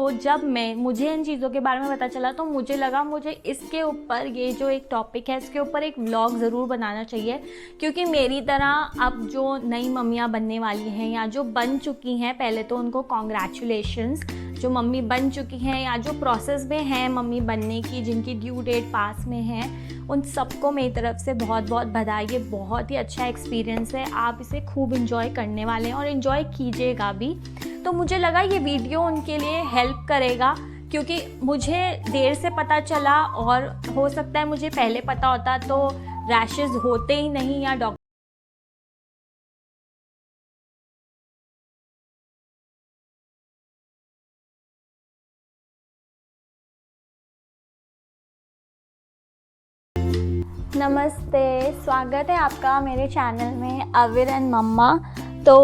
तो जब मुझे इन चीज़ों के बारे में पता चला तो मुझे लगा मुझे इसके ऊपर, ये जो एक टॉपिक है इसके ऊपर एक व्लॉग ज़रूर बनाना चाहिए, क्योंकि मेरी तरह अब जो नई मम्मियाँ बनने वाली हैं या जो बन चुकी हैं, पहले तो उनको कॉन्ग्रेचुलेशंस, जो मम्मी बन चुकी हैं या जो प्रोसेस में हैं मम्मी बनने की, जिनकी ड्यू डेट पास में है, उन सबको मेरी तरफ से बहुत बहुत बधाई। ये बहुत ही अच्छा एक्सपीरियंस है, आप इसे खूब इन्जॉय करने वाले हैं और इन्जॉय कीजिएगा भी। तो मुझे लगा ये वीडियो उनके लिए हेल्प करेगा, क्योंकि मुझे देर से पता चला और हो सकता है मुझे पहले पता होता तो रैशेस होते ही नहीं या डॉक्टर नमस्ते, स्वागत है आपका मेरे चैनल में अविर एंड मम्मा। तो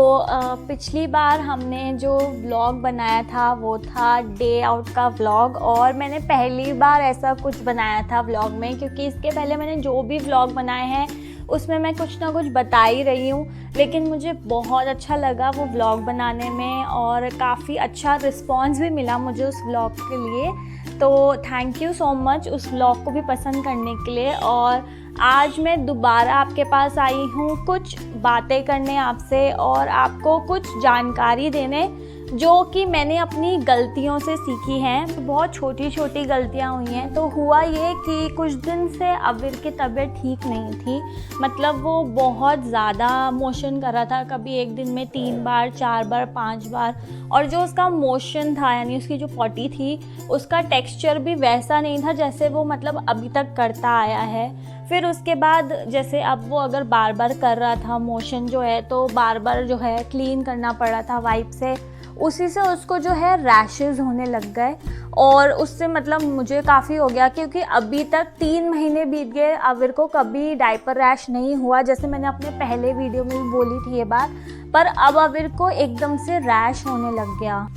पिछली बार हमने जो व्लॉग बनाया था वो था डे आउट का व्लॉग, और मैंने पहली बार ऐसा कुछ बनाया था व्लॉग में, क्योंकि इसके पहले मैंने जो भी व्लॉग बनाए हैं उसमें मैं कुछ ना कुछ बता ही रही हूँ, लेकिन मुझे बहुत अच्छा लगा वो व्लॉग बनाने में और काफ़ी अच्छा रिस्पॉन्स भी मिला मुझे उस व्लॉग के लिए। तो थैंक यू सो मच उस व्लॉग को भी पसंद करने के लिए। और आज मैं दोबारा आपके पास आई हूँ कुछ बातें करने आपसे और आपको कुछ जानकारी देने, जो कि मैंने अपनी गलतियों से सीखी हैं। बहुत छोटी छोटी गलतियाँ हुई हैं। तो हुआ ये कि कुछ दिन से अविर की तबीयत ठीक नहीं थी, मतलब वो बहुत ज़्यादा मोशन कर रहा था, कभी एक दिन में 3 बार 4 बार 5 बार, और जो उसका मोशन था यानी उसकी जो पॉटी थी उसका टेक्सचर भी वैसा नहीं था जैसे वो मतलब अभी तक करता आया है। फिर उसके बाद जैसे अब वो अगर बार बार कर रहा था मोशन जो है, तो बार बार जो है क्लीन करना पड़ रहा था वाइप से, उसी से उसको जो है रैशेज़ होने लग गए। और उससे मतलब मुझे काफ़ी हो गया, क्योंकि अभी तक 3 महीने बीत गए, अविर को कभी डायपर रैश नहीं हुआ, जैसे मैंने अपने पहले वीडियो में भी बोली थी ये बात, पर अब अविर को एकदम से रैश होने लग गया।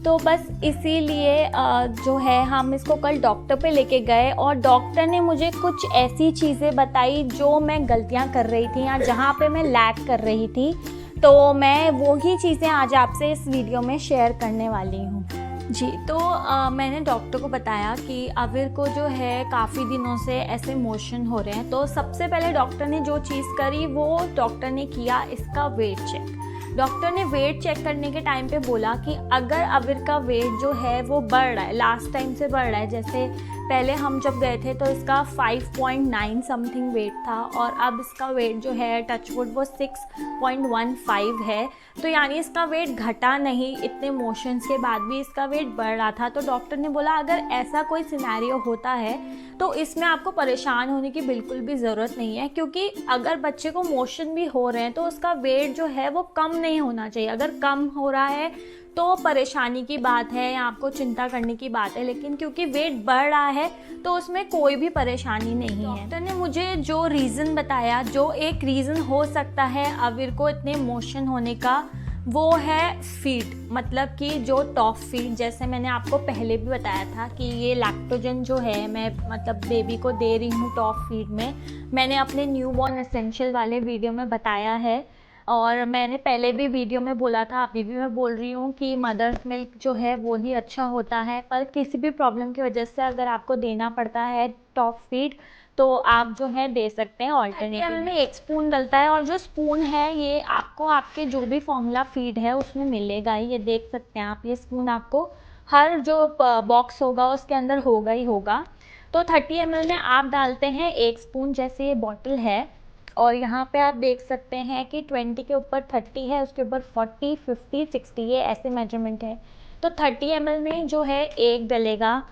तो बस इसीलिए जो है हम इसको कल डॉक्टर पे लेके गए, और डॉक्टर ने मुझे कुछ ऐसी चीज़ें बताई जो मैं गलतियां कर रही थी या जहाँ पे मैं लैग कर रही थी। तो मैं वही चीज़ें आज आपसे इस वीडियो में शेयर करने वाली हूँ जी। तो मैंने डॉक्टर को बताया कि अविर को जो है काफ़ी दिनों से ऐसे मोशन हो रहे हैं। तो सबसे पहले डॉक्टर ने जो चीज़ करी वो डॉक्टर ने किया इसका वेट चेक। डॉक्टर ने वेट चेक करने के टाइम पे बोला कि अगर अविर का वेट जो है वो बढ़ रहा है, लास्ट टाइम से बढ़ रहा है, जैसे पहले हम जब गए थे तो इसका 5.9 समथिंग वेट था और अब इसका वेट जो है टचवुड वो 6.15 है, तो यानी इसका वेट घटा नहीं, इतने मोशंस के बाद भी इसका वेट बढ़ रहा था। तो डॉक्टर ने बोला अगर ऐसा कोई सिनेरियो होता है तो इसमें आपको परेशान होने की बिल्कुल भी ज़रूरत नहीं है, क्योंकि अगर बच्चे को मोशन भी हो रहे हैं तो उसका वेट जो है वो कम नहीं होना चाहिए। अगर कम हो रहा है तो परेशानी की बात है या आपको चिंता करने की बात है, लेकिन क्योंकि वेट बढ़ रहा है तो उसमें कोई भी परेशानी नहीं है। डॉक्टर ने मुझे जो रीज़न बताया, जो एक रीज़न हो सकता है अविर को इतने मोशन होने का, वो है फीड, मतलब कि जो टॉप फीड, जैसे मैंने आपको पहले भी बताया था कि ये लैक्टोजन जो है मैं मतलब बेबी को दे रही हूँ टॉप फीड में, मैंने अपने न्यूबॉर्न एसेंशियल वाले वीडियो में बताया है। और मैंने पहले भी वीडियो में बोला था, अभी भी मैं बोल रही हूँ कि मदर्स मिल्क जो है वो ही अच्छा होता है, पर किसी भी प्रॉब्लम की वजह से अगर आपको देना पड़ता है टॉप फीड तो आप जो है दे सकते हैं ऑल्टरनेटिव में। 1 स्पून डलता है, और जो स्पून है ये आपको आपके जो भी फॉर्मूला फीड है उसमें मिलेगा ही, ये देख सकते हैं आप, ये स्पून आपको हर जो बॉक्स होगा उसके अंदर होगा ही होगा। तो 30 ml में आप डालते हैं 1 स्पून, जैसे ये बॉटल है, और यहाँ पे आप देख सकते हैं कि 20 के ऊपर 30 है, उसके ऊपर 40, 50, 60 ये ऐसे मेजरमेंट है। तो 30 ml में जो है 1 डलेगा,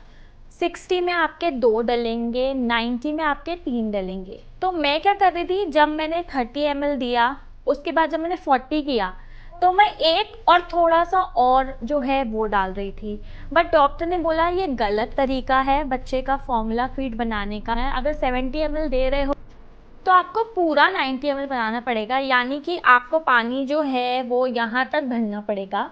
60 में आपके 2 डलेंगे, 90 में आपके 3 डलेंगे। तो मैं क्या कर रही थी, जब मैंने 30 ml दिया उसके बाद जब मैंने 40 किया तो मैं 1 और थोड़ा सा और जो है वो डाल रही थी। बट डॉक्टर ने बोला ये गलत तरीका है बच्चे का फॉर्मूला फीड बनाने का है। अगर 70 ml दे रहे हो तो आपको पूरा 90 ml बनाना पड़ेगा, यानी कि आपको पानी जो है वो यहाँ तक भरना पड़ेगा,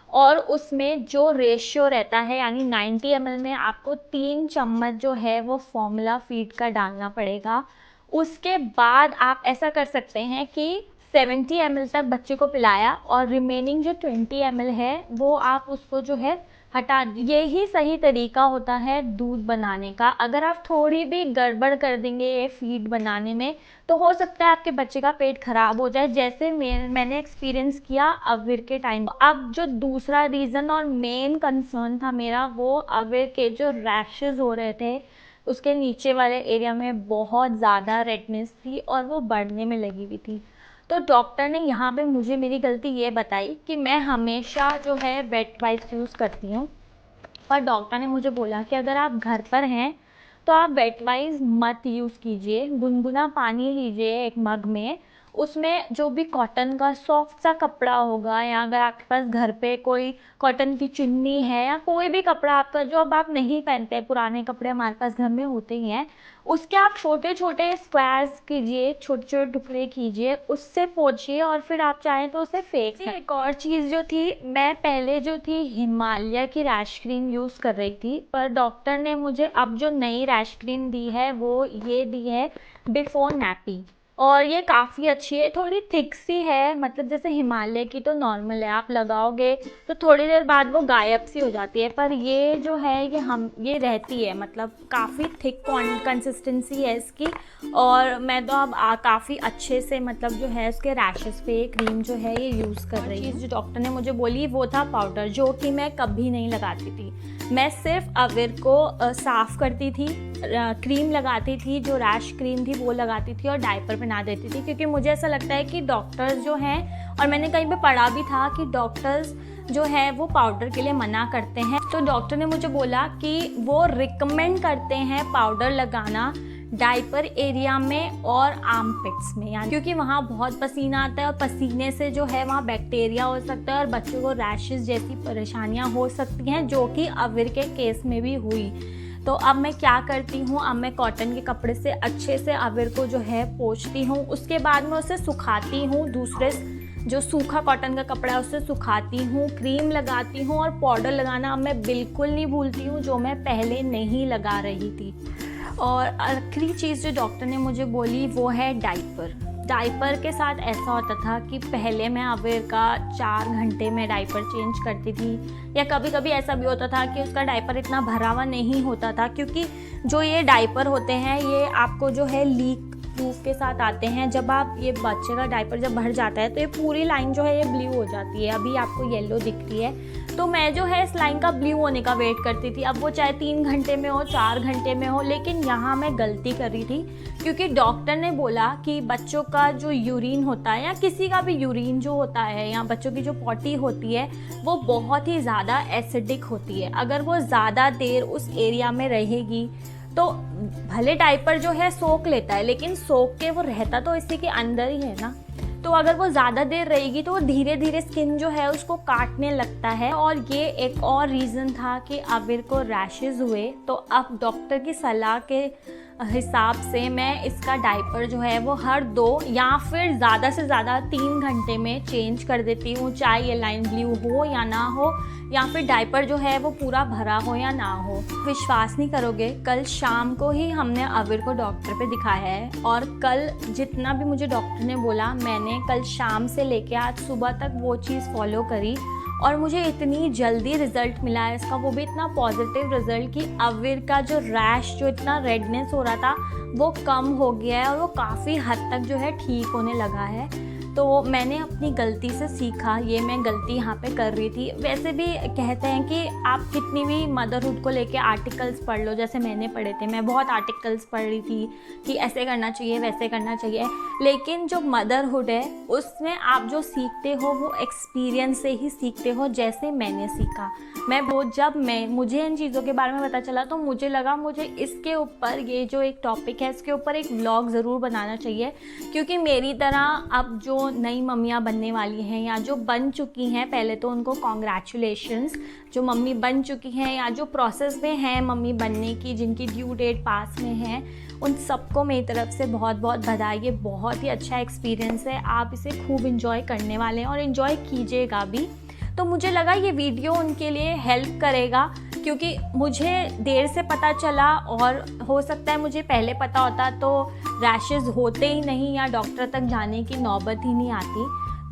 और उसमें जो रेशियो रहता है यानी 90 ml में आपको 3 चम्मच जो है वो फॉर्मूला फीड का डालना पड़ेगा। उसके बाद आप ऐसा कर सकते हैं कि 70 ml तक बच्चे को पिलाया और रिमेनिंग जो 20 ml है वो आप उसको जो है हटा दीजिए। यही सही तरीका होता है दूध बनाने का। अगर आप थोड़ी भी गड़बड़ कर देंगे ये फीड बनाने में तो हो सकता है आपके बच्चे का पेट खराब हो जाए, जैसे मैंने एक्सपीरियंस किया अविर के टाइम। अब जो दूसरा रीज़न और मेन कंसर्न था मेरा, वो अविर के जो रैशेज़ हो रहे थे, उसके नीचे वाले एरिया में बहुत ज़्यादा रेडनेस थी और वो बढ़ने में लगी हुई थी। तो डॉक्टर ने यहाँ पे मुझे मेरी गलती ये बताई कि मैं हमेशा जो है वेट वाइप्स यूज़ करती हूँ, पर डॉक्टर ने मुझे बोला कि अगर आप घर पर हैं तो आप वेट वाइप्स मत यूज़ कीजिए। गुनगुना पानी लीजिए एक मग में, उसमें जो भी कॉटन का सॉफ्ट सा कपड़ा होगा, या अगर आपके पास घर पे कोई कॉटन की चुन्नी है या कोई भी कपड़ा आपका जो अब आप नहीं पहनते, पुराने कपड़े हमारे पास घर में होते ही हैं, उसके आप छोटे छोटे स्क्वायर्स कीजिए, छोटे छोटे टुकड़े कीजिए, उससे पोंछिए और फिर आप चाहें तो उसे फेंक सकते हैं। एक और चीज़ जो थी, मैं पहले जो थी हिमालय की रैश क्रीम यूज़ कर रही थी, पर डॉक्टर ने मुझे अब जो नई रैश क्रीम दी है वो ये दी है बिफोर नैपी, और ये काफ़ी अच्छी है। थोड़ी थिक सी है, मतलब जैसे हिमालय की तो नॉर्मल है, आप लगाओगे तो थोड़ी देर बाद वो गायब सी हो जाती है, पर ये जो है ये रहती है, मतलब काफ़ी थिक कंसिस्टेंसी है इसकी। और मैं तो अब काफ़ी अच्छे से मतलब जो है उसके रैशेस पे ये क्रीम जो है ये यूज़ कर रही हूँ। चीज़ जो डॉक्टर ने मुझे बोली वो था पाउडर, जो कि मैं कभी नहीं लगाती थी। मैं सिर्फ अविर को साफ़ करती थी, क्रीम लगाती थी, जो रैश क्रीम थी वो लगाती थी और डायपर पहना देती थी, क्योंकि मुझे ऐसा लगता है कि डॉक्टर्स जो हैं, और मैंने कहीं पे पढ़ा भी था कि डॉक्टर्स जो है वो पाउडर के लिए मना करते हैं। तो डॉक्टर ने मुझे बोला कि वो रिकमेंड करते हैं पाउडर लगाना डायपर एरिया में और आर्मपिट्स में, यानी क्योंकि वहाँ बहुत पसीना आता है और पसीने से जो है वहाँ बैक्टीरिया हो सकता है और बच्चों को रैशेस जैसी परेशानियाँ हो सकती हैं, जो कि अविर के केस में भी हुई। तो अब मैं क्या करती हूँ, अब मैं कॉटन के कपड़े से अच्छे से अविर को जो है पोंछती हूँ, उसके बाद मैं उसे सुखाती हूँ, दूसरे जो सूखा कॉटन का कपड़ा है उससे सुखाती हूँ, क्रीम लगाती हूँ, और पाउडर लगाना अब मैं बिल्कुल नहीं भूलती हूँ, जो मैं पहले नहीं लगा रही थी। और आखिरी चीज़ जो डॉक्टर ने मुझे बोली वो है डायपर। डायपर के साथ ऐसा होता था कि पहले मैं अविर का 4 घंटे में डायपर चेंज करती थी, या कभी कभी ऐसा भी होता था कि उसका डायपर इतना भरा हुआ नहीं होता था, क्योंकि जो ये डायपर होते हैं ये आपको जो है लीक प्रूफ के साथ आते हैं। जब आप ये बच्चे का डायपर जब भर जाता है तो ये पूरी लाइन जो है ये ब्लू हो जाती है। अभी आपको येलो दिख रही है, तो मैं जो है इस लाइन का ब्लू होने का वेट करती थी, अब वो चाहे 3 घंटे में हो 4 घंटे में हो। लेकिन यहाँ मैं गलती कर रही थी, क्योंकि डॉक्टर ने बोला कि बच्चों का जो यूरिन होता है, या किसी का भी यूरिन जो होता है, या बच्चों की जो पॉटी होती है, वो बहुत ही ज़्यादा एसिडिक होती है। अगर वो ज़्यादा देर उस एरिया में रहेगी तो भले डायपर जो है सोख लेता है, लेकिन सोख के वो रहता तो इसी के अंदर ही है ना। तो अगर वो ज़्यादा देर रहेगी तो वो धीरे धीरे स्किन जो है उसको काटने लगता है। और ये एक और रीज़न था कि अविर को रैशेज़ हुए। तो अब डॉक्टर की सलाह के हिसाब से मैं इसका डायपर जो है वो हर 2 या फिर ज़्यादा से ज़्यादा 3 घंटे में चेंज कर देती हूँ, चाहे ये लाइन ब्लू हो या ना हो, या फिर डायपर जो है वो पूरा भरा हो या ना हो। विश्वास नहीं करोगे, कल शाम को ही हमने अविर को डॉक्टर पे दिखाया है, और कल जितना भी मुझे डॉक्टर ने बोला मैंने कल शाम से लेके आज सुबह तक वो चीज़ फॉलो करी, और मुझे इतनी जल्दी रिज़ल्ट मिला है इसका, वो भी इतना पॉजिटिव रिज़ल्ट कि अविर का जो रैश, जो इतना रेडनेस हो रहा था, वो कम हो गया है और वो काफ़ी हद तक जो है ठीक होने लगा है। तो मैंने अपनी गलती से सीखा, ये मैं गलती यहाँ पे कर रही थी। वैसे भी कहते हैं कि आप कितनी भी मदरहुड को लेके आर्टिकल्स पढ़ लो, जैसे मैंने पढ़े थे, मैं बहुत आर्टिकल्स पढ़ रही थी कि ऐसे करना चाहिए वैसे करना चाहिए, लेकिन जो मदरहुड है उसमें आप जो सीखते हो वो एक्सपीरियंस से ही सीखते हो, जैसे मैंने सीखा। जब मुझे इन चीज़ों के बारे में पता चला तो मुझे लगा मुझे इसके ऊपर, ये जो एक टॉपिक है इसके ऊपर एक व्लॉग ज़रूर बनाना चाहिए, क्योंकि मेरी तरह अब जो नई मम्मियाँ बनने वाली हैं या जो बन चुकी हैं, पहले तो उनको कॉन्ग्रेचुलेशंस, जो मम्मी बन चुकी हैं या जो प्रोसेस में हैं मम्मी बनने की, जिनकी ड्यू डेट पास में है, उन सबको मेरी तरफ से बहुत बहुत बधाई। ये बहुत ही अच्छा एक्सपीरियंस है, आप इसे खूब इन्जॉय करने वाले हैं और इन्जॉय कीजिएगा भी। तो मुझे लगा ये वीडियो उनके लिए हेल्प करेगा, क्योंकि मुझे देर से पता चला, और हो सकता है मुझे पहले पता होता तो रैशेज़ होते ही नहीं या डॉक्टर तक जाने की नौबत ही नहीं आती।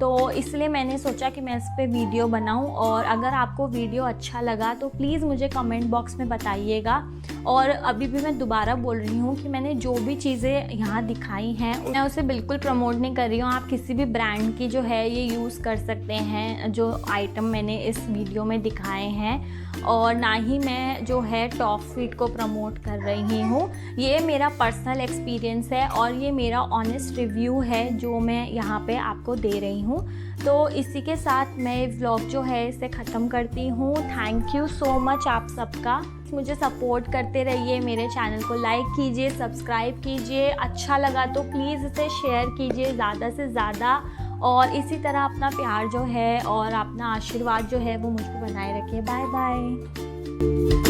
तो इसलिए मैंने सोचा कि मैं इस पे वीडियो बनाऊं। और अगर आपको वीडियो अच्छा लगा तो प्लीज़ मुझे कमेंट बॉक्स में बताइएगा। और अभी भी मैं दोबारा बोल रही हूँ कि मैंने जो भी चीज़ें यहाँ दिखाई हैं मैं उसे बिल्कुल प्रमोट नहीं कर रही हूँ। आप किसी भी ब्रांड की जो है ये यूज़ कर सकते हैं जो आइटम मैंने इस वीडियो में दिखाए हैं, और ना ही मैं जो है टॉप फिट को प्रमोट कर रही हूँ। ये मेरा पर्सनल एक्सपीरियंस है और ये मेरा ऑनेस्ट रिव्यू है जो मैं यहाँ पे आपको दे रही हूँ। तो इसी के साथ मैं व्लॉग जो है इसे ख़त्म करती हूँ। थैंक यू सो मच आप सबका। मुझे सपोर्ट करते रहिए, मेरे चैनल को लाइक कीजिए, सब्सक्राइब कीजिए, अच्छा लगा तो प्लीज़ इसे शेयर कीजिए ज़्यादा से ज़्यादा। और इसी तरह अपना प्यार जो है और अपना आशीर्वाद जो है वो मुझ पर बनाए रखिए। Bye bye.